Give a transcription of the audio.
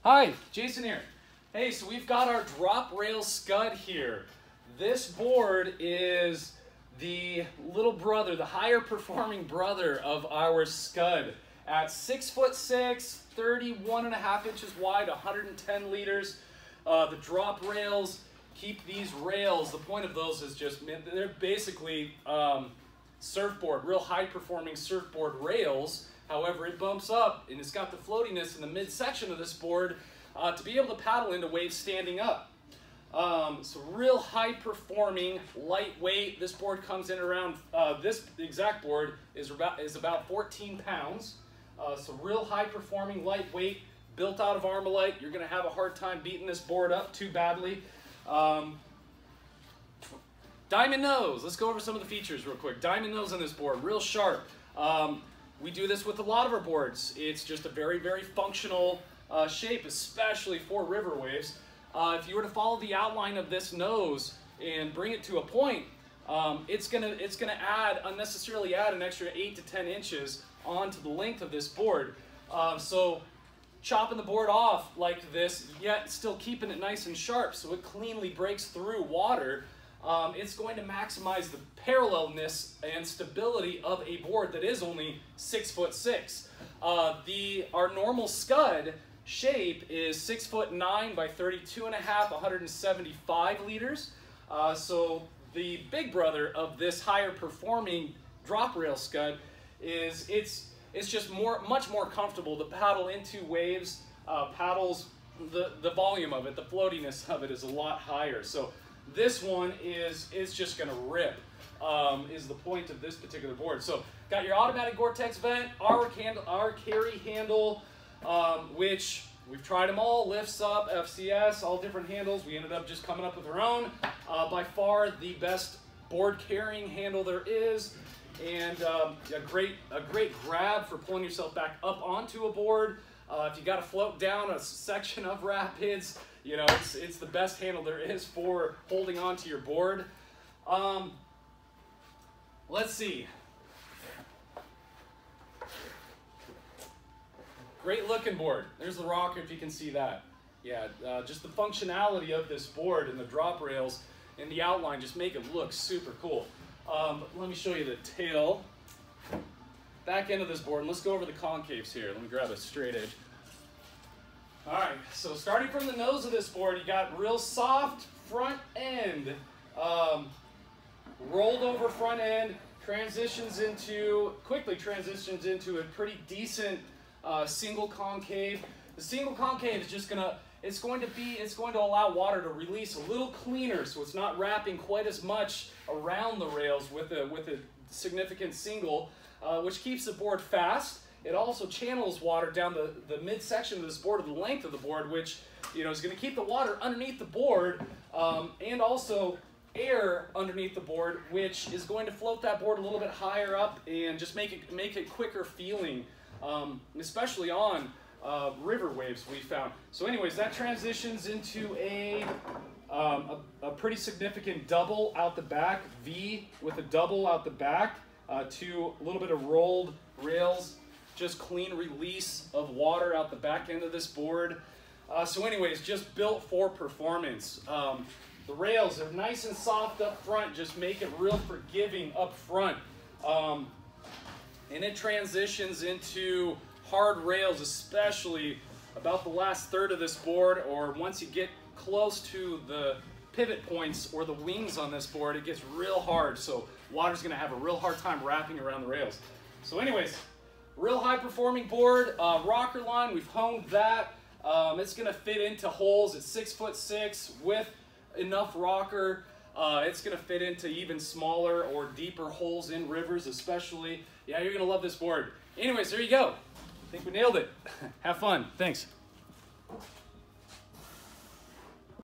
Hi, Jason here. Hey, so we've got our drop rail SCUD here. This board is the little brother, the higher performing brother of our SCUD. At 6'6", 31.5 inches wide, 110 liters. The drop rails keep these rails, the point of those is just, they're basically surfboard, real high performing surfboard rails. However, it bumps up and it's got the floatiness in the midsection of this board to be able to paddle into waves standing up. So real high performing, lightweight. This board comes in around, this exact board is about 14 pounds. So real high performing, lightweight, built out of Armalite. You're gonna have a hard time beating this board up too badly. Diamond nose, let's go over some of the features real quick. Diamond nose on this board, real sharp. We do this with a lot of our boards. It's just a very, very functional shape, especially for river waves. If you were to follow the outline of this nose and bring it to a point, it's gonna unnecessarily add an extra 8 to 10 inches onto the length of this board. So chopping the board off like this, yet still keeping it nice and sharp so it cleanly breaks through water, it's going to maximize the parallelness and stability of a board that is only 6'6". Our normal SCUD shape is 6'9" by 32.5", 175 liters. So the big brother of this higher performing drop rail SCUD is it's just much more comfortable to paddle into waves. Paddles, the volume of it, the floatiness of it is a lot higher. So this one is just gonna rip, is the point of this particular board. So got your automatic Gore-Tex vent, our carry handle, which we've tried them all, lifts up, FCS, all different handles. We ended up just coming up with our own. By far the best board carrying handle there is, and a great grab for pulling yourself back up onto a board. If you got to float down a section of rapids, you know, it's the best handle there is for holding onto your board. Let's see. Great looking board. There's the rocker if you can see that. Yeah, just the functionality of this board and the drop rails and the outline just make it look super cool. Let me show you the tail. Back end of this board, and let's go over the concaves here. Let me grab a straight edge. All right, so starting from the nose of this board, you got real soft front end, rolled over front end, quickly transitions into a pretty decent single concave. The single concave is just it's going to allow water to release a little cleaner, so it's not wrapping quite as much around the rails with a significant single, which keeps the board fast. It also channels water down the midsection of this board, or the length of the board, which, you know, is going to keep the water underneath the board, and also air underneath the board, which is going to float that board a little bit higher up and just make it quicker feeling, especially on river waves we found. So anyways, that transitions into a pretty significant double out the back, V with a double out the back, to a little bit of rolled rails, just clean release of water out the back end of this board. So anyways, just built for performance. The rails are nice and soft up front, just make it real forgiving up front. And it transitions into hard rails, especially about the last third of this board, or once you get close to the pivot points or the wings on this board, it gets real hard. So water's gonna have a real hard time wrapping around the rails. So anyways, real high performing board. Rocker line, we've honed that. It's gonna fit into holes at 6'6" with enough rocker. It's gonna fit into even smaller or deeper holes in rivers especially. Yeah, you're gonna love this board. Anyways, there you go. I think we nailed it. Have fun. Thanks.